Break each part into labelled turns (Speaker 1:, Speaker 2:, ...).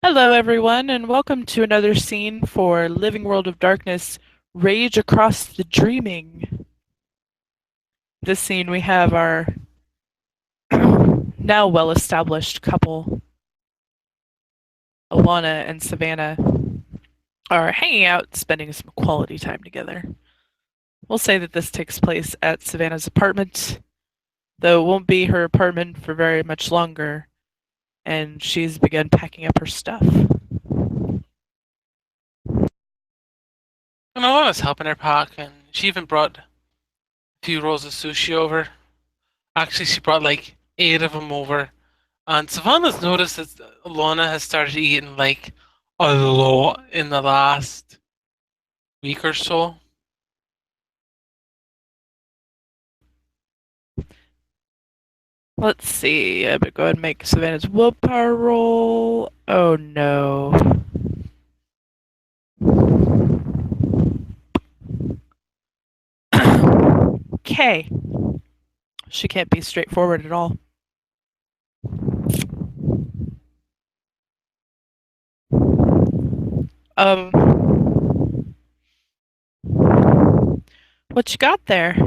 Speaker 1: Hello, everyone, and welcome to another scene for Living World of Darkness Rage Across the Dreaming. This scene, we have our now well established couple, Alonna and Savannah, are hanging out, spending some quality time together. We'll say that this takes place at Savannah's apartment, though it won't be her apartment for very much longer, and she's begun packing up her stuff.
Speaker 2: And Alana's helping her pack, and she even brought a few rolls of sushi over. Actually, she brought like eight of them over. And Savannah's noticed that Alana has started eating like a lot in the last week or so.
Speaker 1: Let's see. I better go ahead and make Savannah's willpower roll. Oh no. Okay. She can't be straightforward at all. Um, what you got there?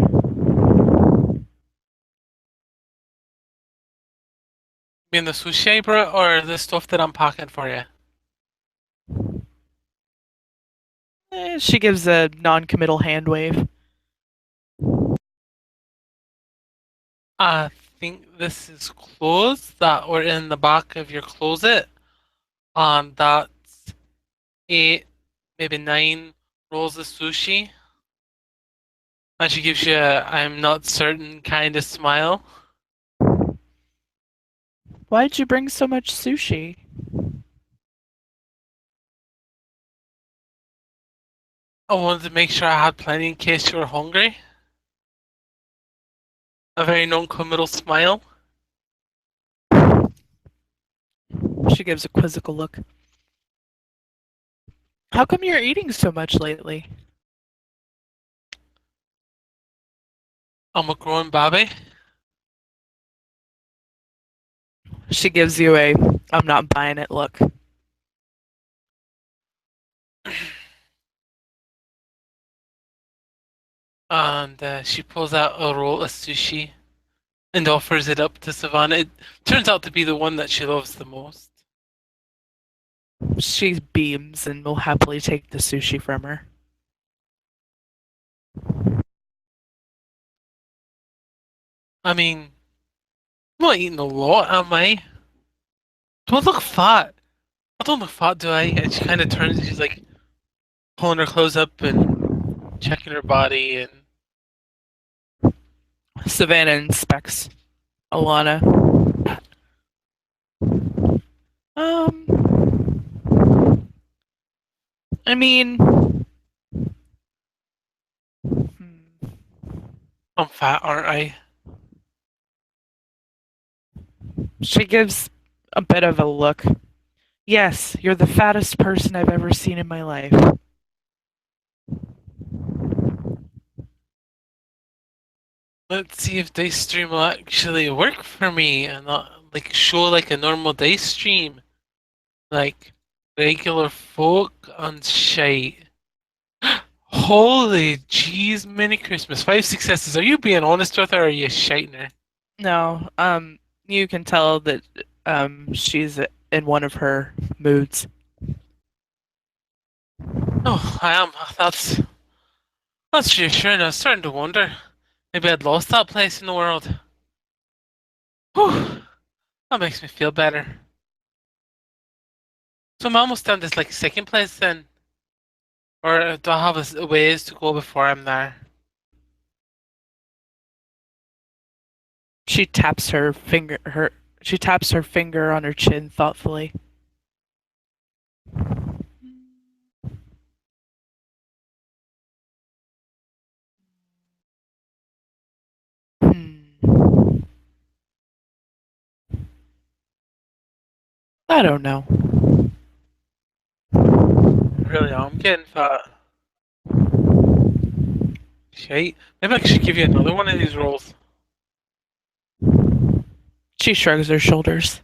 Speaker 2: I mean, the sushi I brought or the stuff that I'm packing for you?
Speaker 1: She gives a non-committal hand wave.
Speaker 2: I think this is clothes that were in the back of your closet. And that's eight, maybe nine rolls of sushi. And she gives you a I'm not certain kind of smile.
Speaker 1: Why'd you bring so much sushi?
Speaker 2: I wanted to make sure I had plenty in case you were hungry. A very non-committal smile.
Speaker 1: She gives a quizzical look. How come you're eating so much lately?
Speaker 2: I'm a growing baby.
Speaker 1: She gives you a I'm not buying it look.
Speaker 2: And she pulls out a roll of sushi and offers it up to Savannah. It turns out to be the one that she loves the most.
Speaker 1: She beams and will happily take the sushi from her.
Speaker 2: I mean, I'm not eating a lot, am I? Do I look fat? I don't look fat, do I? And she kind of turns and she's like pulling her clothes up and checking her body. And
Speaker 1: Savannah inspects Alana. Um, I mean,
Speaker 2: I'm fat, aren't I?
Speaker 1: she gives a bit of a look. Yes, you're the fattest person I've ever seen in my life.
Speaker 2: Let's see if day stream will actually work for me and not like show like a normal day stream. Like regular folk and shite. Holy jeez, mini Christmas. Five successes. Are you being honest with her or are you shiting her?
Speaker 1: No, you can tell that she's in one of her moods.
Speaker 2: Oh, I am. That's reassuring. I was starting to wonder. Maybe I'd lost that place in the world. Whew. That makes me feel better. So I'm almost done this like second place then. Or do I have a ways to go before I'm there?
Speaker 1: She taps her finger on her chin thoughtfully. Hmm. I don't know.
Speaker 2: Really, I'm getting fat. Shite. Maybe I should give you another one of these rolls.
Speaker 1: She shrugs her shoulders.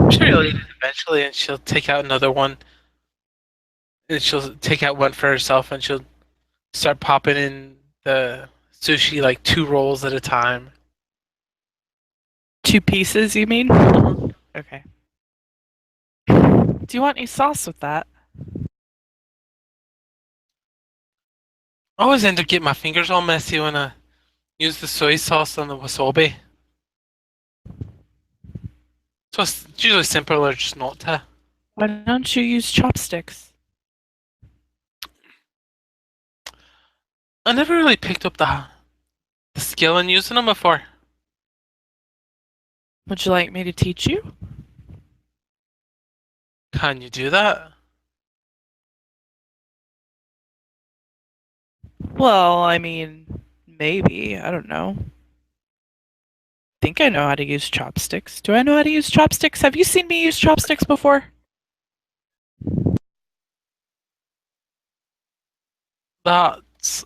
Speaker 2: I'm sure you'll eat it eventually, and she'll take out another one, and she'll take out one for herself, and she'll start popping in the sushi like two rolls at a time.
Speaker 1: Two pieces, you mean?
Speaker 2: Mhm.
Speaker 1: Okay. Do you want any sauce with that?
Speaker 2: I always end up getting my fingers all messy when I use the soy sauce on the wasabi. So it's usually simpler just not to.
Speaker 1: Why don't you use chopsticks?
Speaker 2: I never really picked up the skill in using them before.
Speaker 1: Would you like me to teach you?
Speaker 2: Can you do that?
Speaker 1: Well, I mean, maybe. I don't know. Think I know how to use chopsticks. Do I know how to use chopsticks? Have you seen me use chopsticks before?
Speaker 2: That's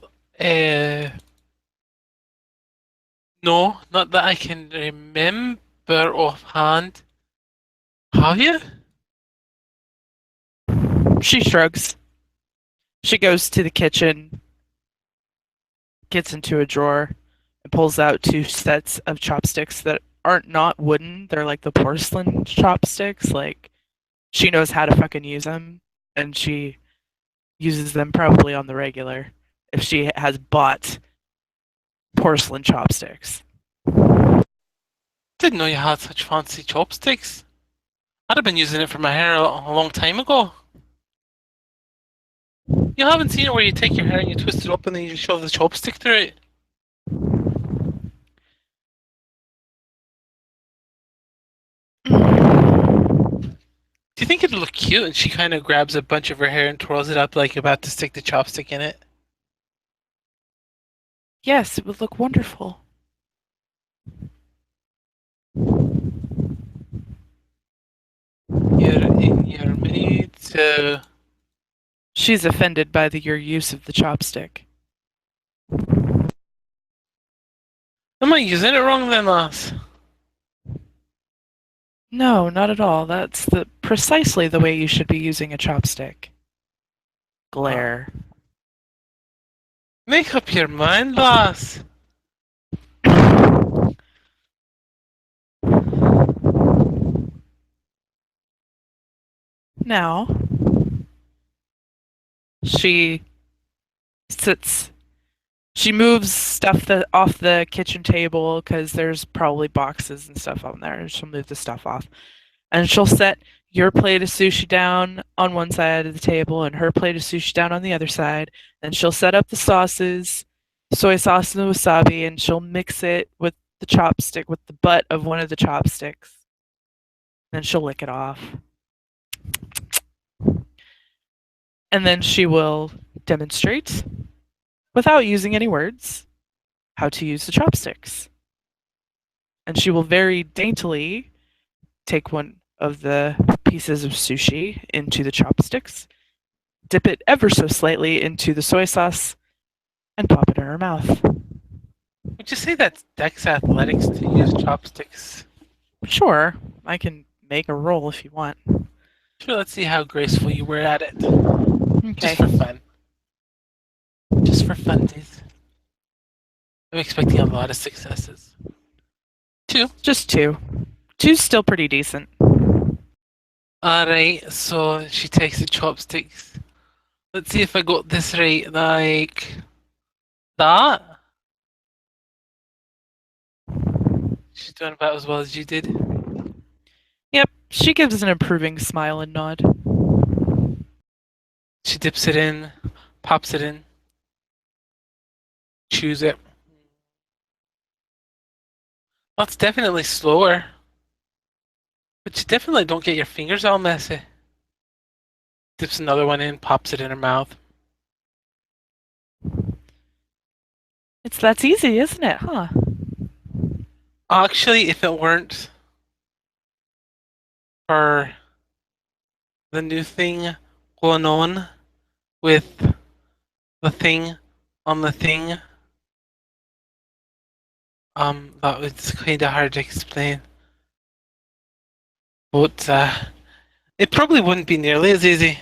Speaker 2: no, not that I can remember offhand. Have you?
Speaker 1: She shrugs. She goes to the kitchen, gets into a drawer, and pulls out two sets of chopsticks that aren't not wooden. They're like the porcelain chopsticks. Like, she knows how to fucking use them, and she uses them probably on the regular if she has bought porcelain chopsticks.
Speaker 2: Didn't know you had such fancy chopsticks. I'd have been using it for my hair a long time ago. You haven't seen it where you take your hair and you twist it up and then you shove the chopstick through it. Do you think it'd look cute? And she kind of grabs a bunch of her hair and twirls it up like about to stick the chopstick in it.
Speaker 1: Yes, it would look wonderful.
Speaker 2: You're in your mood, so
Speaker 1: She's offended by your use of the chopstick.
Speaker 2: am I using it wrong then, lass?
Speaker 1: No, not at all. That's precisely the way you should be using a chopstick.
Speaker 2: Uh,
Speaker 1: Glare.
Speaker 2: Make up your mind, lass.
Speaker 1: Now, she sits. She moves stuff off the kitchen table because there's probably boxes and stuff on there. She'll move the stuff off. And she'll set your plate of sushi down on one side of the table and her plate of sushi down on the other side. And she'll set up the sauces, soy sauce and the wasabi, and she'll mix it with the chopstick, with the butt of one of the chopsticks. Then she'll lick it off. And then she will demonstrate, without using any words, how to use the chopsticks. And she will very daintily take one of the pieces of sushi into the chopsticks, dip it ever so slightly into the soy sauce, and pop it in her mouth.
Speaker 2: Would you say that's Dex Athletics to use chopsticks?
Speaker 1: Sure, I can make a roll if you want.
Speaker 2: Sure, let's see how graceful you were at it.
Speaker 1: Okay.
Speaker 2: Just for fun. Just for funsies. I'm expecting a lot of successes. 2.
Speaker 1: Just two. Two's still pretty decent.
Speaker 2: Alright, so she takes the chopsticks. Let's see if I got this right. Like that. She's doing about as well as you did.
Speaker 1: Yep, she gives an approving smile and nod.
Speaker 2: She dips it in, pops it in, chews it. That's definitely slower. But you definitely don't get your fingers all messy. Dips another one in, pops it in her mouth.
Speaker 1: That's easy, isn't it, huh?
Speaker 2: Actually, if it weren't for the new thing going on with the thing on the thing, that was kind of hard to explain. But it probably wouldn't be nearly as easy.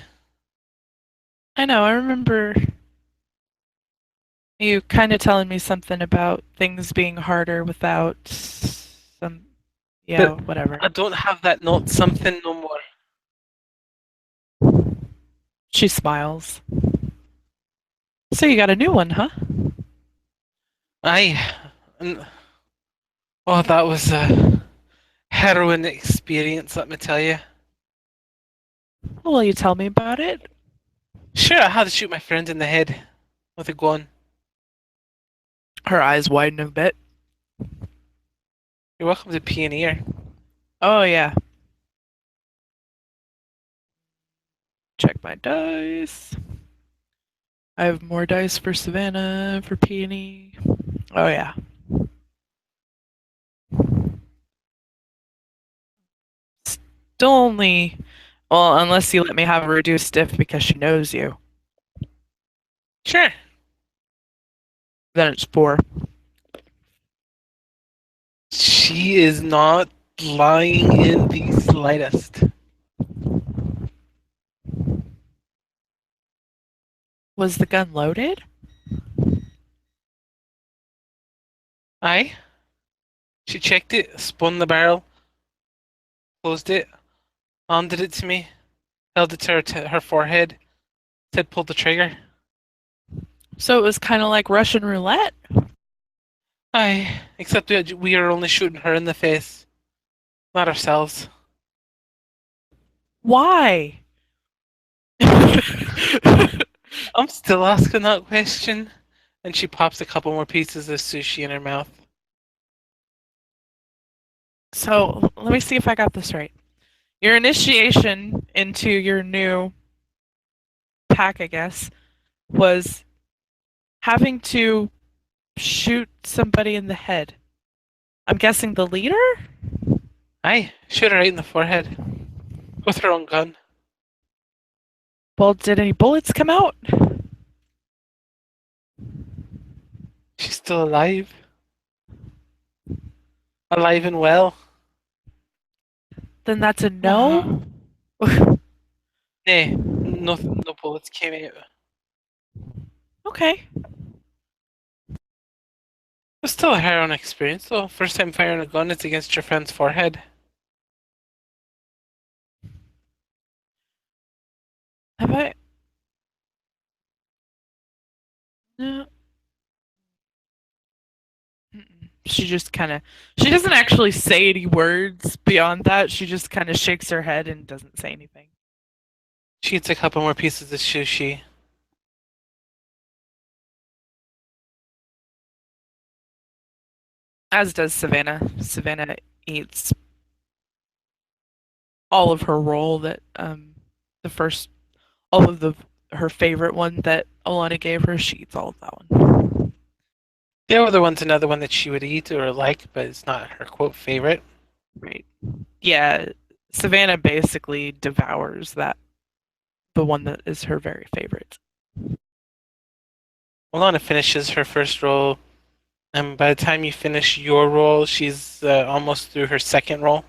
Speaker 1: I know, I remember you kind of telling me something about things being harder without some, yeah,
Speaker 2: But
Speaker 1: whatever.
Speaker 2: I don't have that not something no more.
Speaker 1: She smiles. So you got a new one, huh?
Speaker 2: Aye. And, oh, that was a harrowing experience, let me tell you.
Speaker 1: Will you tell me about it?
Speaker 2: Sure, I had to shoot my friend in the head with a gun.
Speaker 1: Her eyes widen a bit.
Speaker 2: You're welcome to Pioneer.
Speaker 1: Oh, yeah. Check my dice. I have more dice for Savannah, for Peony. Oh, yeah. Still only, well, unless you let me have a reduced stiff because she knows you,
Speaker 2: Sure.
Speaker 1: then it's 4.
Speaker 2: She is not lying in the slightest.
Speaker 1: Was the gun loaded?
Speaker 2: Aye. She checked it, spun the barrel, closed it, handed it to me, held it to her forehead, said pull the trigger.
Speaker 1: So it was kind of like Russian roulette?
Speaker 2: Aye. Except we are only shooting her in the face, not ourselves.
Speaker 1: Why?
Speaker 2: I'm still asking that question. And she pops a couple more pieces of sushi in her mouth.
Speaker 1: So let me see if I got this right. Your initiation into your new pack, I guess, was having to shoot somebody in the head. I'm guessing the leader?
Speaker 2: Aye, shoot her right in the forehead with her own gun.
Speaker 1: Well, did any bullets come out?
Speaker 2: She's still alive. Alive and well.
Speaker 1: Then that's a
Speaker 2: Uh,
Speaker 1: no?
Speaker 2: Nay, no bullets came out. It
Speaker 1: Okay.
Speaker 2: was still a harrowing experience though. First time firing a gun, it's against your friend's forehead.
Speaker 1: Have I? No. She just kind of. She doesn't actually say any words beyond that. She just kind of shakes her head and doesn't say anything.
Speaker 2: She eats a couple more pieces of sushi.
Speaker 1: As does Savannah. Savannah eats all of her roll that the first all of the her favorite one that Alana gave her. She eats all of that one.
Speaker 2: The other one's another one that she would eat or like, but it's not her quote favorite.
Speaker 1: Right. Yeah. Savannah basically devours that the one that is her very favorite.
Speaker 2: Alana finishes her first roll, and by the time you finish your roll, she's almost through her second roll.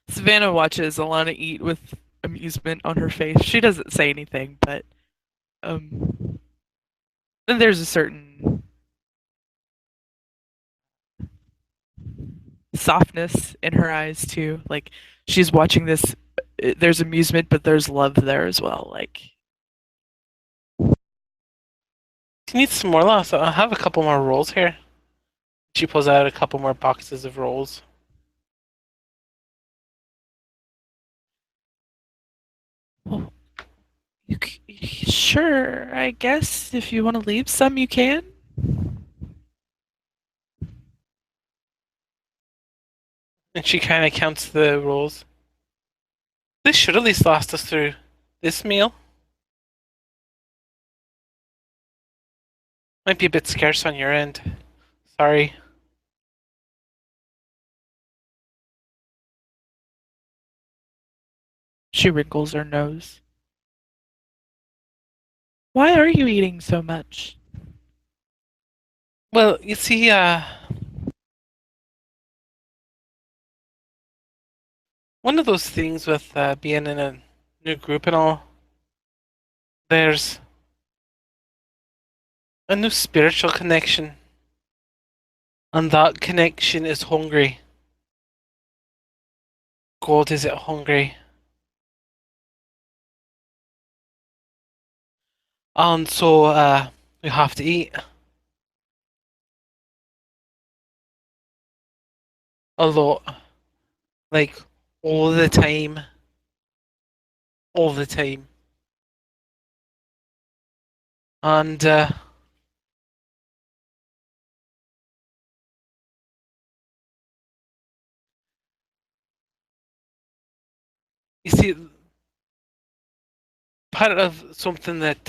Speaker 1: Savannah watches Alana eat with amusement on her face. She doesn't say anything, but um, then there's a certain softness in her eyes too. Like she's watching this. There's amusement, but there's love there as well. Like
Speaker 2: She needs some more laughs. I have a couple more rolls here. She pulls out a couple more boxes of rolls.
Speaker 1: well, sure, I guess if you want to leave some, you can.
Speaker 2: And she kind of counts the rolls. This should at least last us through this meal. Might be a bit scarce on your end. Sorry.
Speaker 1: She wrinkles her nose. Why are you eating so much?
Speaker 2: Well, you see, one of those things with being in a new group and all, there's a new spiritual connection, and that connection is hungry. God is it hungry. And so we have to eat a lot, like all the time, all the time. And you see, part of something that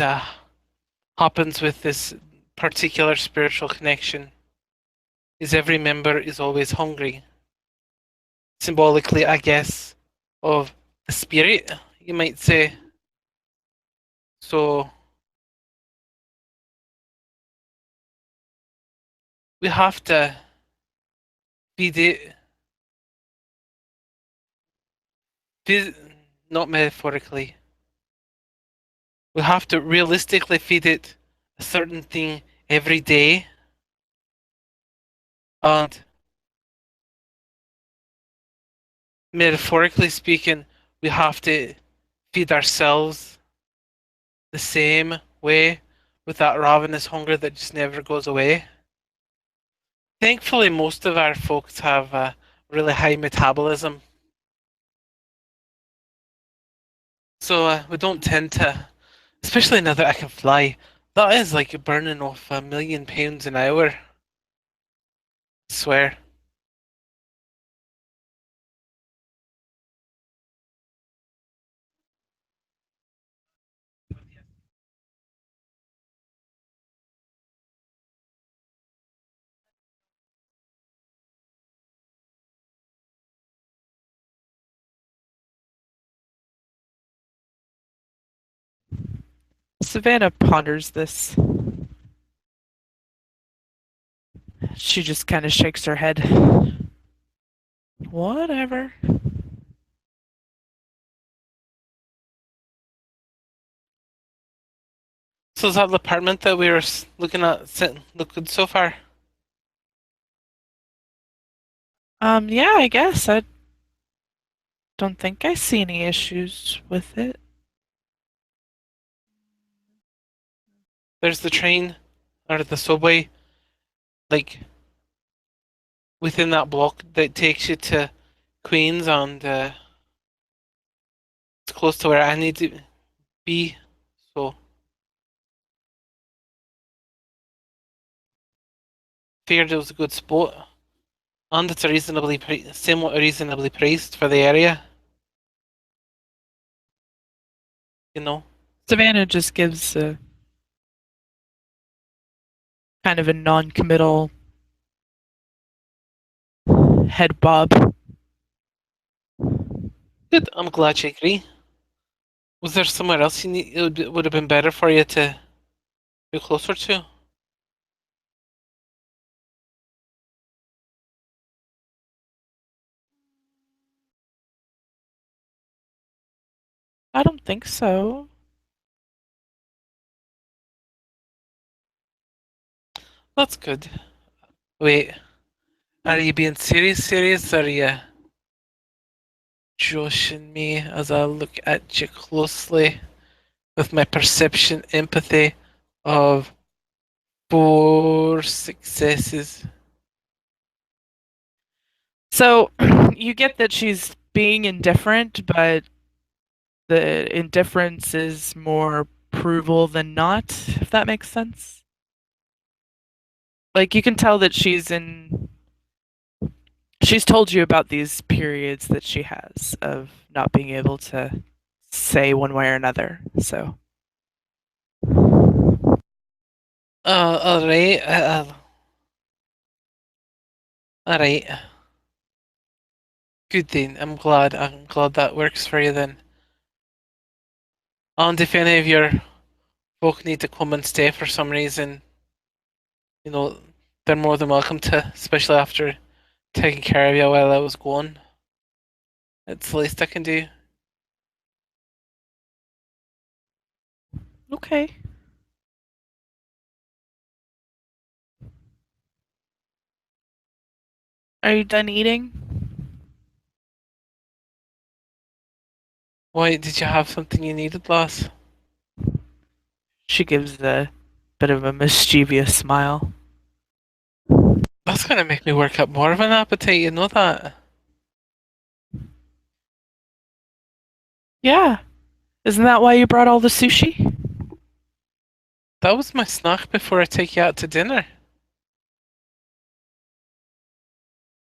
Speaker 2: happens with this particular spiritual connection is every member is always hungry. Symbolically, I guess, of the spirit, you might say. So we have to feed it, feed, not metaphorically. We have to realistically feed it a certain thing every day, and metaphorically speaking, we have to feed ourselves the same way with that ravenous hunger that just never goes away. Thankfully, most of our folks have a really high metabolism, so we don't tend to, especially now that I can fly. That is like burning off £1,000,000 an hour. I swear.
Speaker 1: Savannah ponders this. She just kind of shakes her head. Whatever.
Speaker 2: So is that the apartment that we were looking at looking so far?
Speaker 1: Yeah, I guess. I don't think I see any issues with it.
Speaker 2: There's the train or the subway, like within that block that takes you to Queens, and it's close to where I need to be. So figured it was a good spot, and it's a somewhat reasonably priced for the area. You know.
Speaker 1: Savannah just gives a kind of a non-committal head bob.
Speaker 2: Good. I'm glad you agree. Was there somewhere else it would have been better for you to be closer to?
Speaker 1: I don't think so.
Speaker 2: That's good. Wait, are you being serious? Or are you joshing me as I look at you closely with my perception empathy of 4 successes?
Speaker 1: So you get that she's being indifferent, but the indifference is more approval than not, if that makes sense. Like you can tell that she's told you about these periods that she has of not being able to say one way or another. So
Speaker 2: Alright. Alright. Good then. I'm glad that works for you then. And if any of your folk need to come and stay for some reason, you know, they're more than welcome to, especially after taking care of you while I was gone. It's the least I can do.
Speaker 1: Okay. Are you done eating?
Speaker 2: Why, did you have something you needed, lass?
Speaker 1: She gives a bit of a mischievous smile.
Speaker 2: That's gonna make me work up more of an appetite, you know that?
Speaker 1: Yeah. Isn't that why you brought all the sushi?
Speaker 2: That was my snack before I take you out to dinner.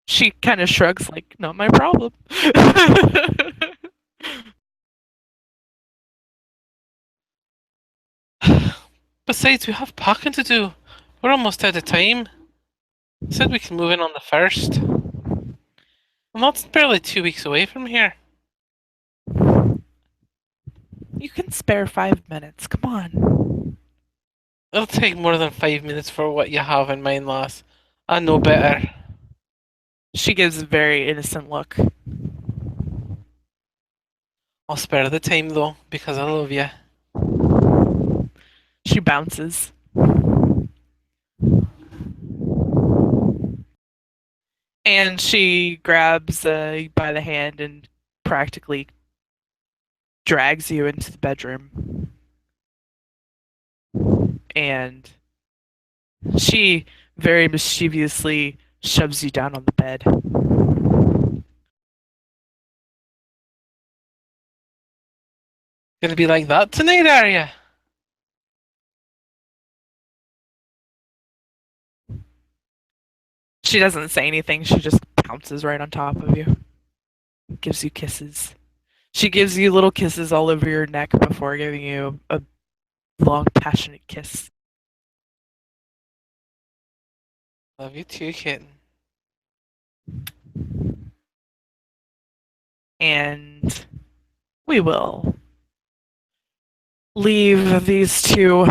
Speaker 1: She kind of shrugs, like, not my problem.
Speaker 2: Besides, we have packing to do. We're almost out of time. Said we can move in on the 1st. And that's barely 2 weeks away from here.
Speaker 1: You can spare 5 minutes. Come on.
Speaker 2: It'll take more than 5 minutes for what you have in mind, lass. I know better.
Speaker 1: She gives a very innocent look.
Speaker 2: I'll spare the time though, because I love you.
Speaker 1: She bounces. And she grabs by the hand and practically drags you into the bedroom. And she very mischievously shoves you down on the bed.
Speaker 2: Gonna be like that tonight, are you?
Speaker 1: She doesn't say anything, she just pounces right on top of you. Gives you kisses. She gives you little kisses all over your neck before giving you a long, passionate kiss.
Speaker 2: Love you too, kitten.
Speaker 1: And we will leave these two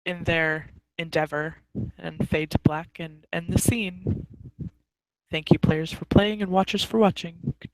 Speaker 1: in their endeavor and fade to black and end the scene. Thank you, players, for playing and watchers for watching. Good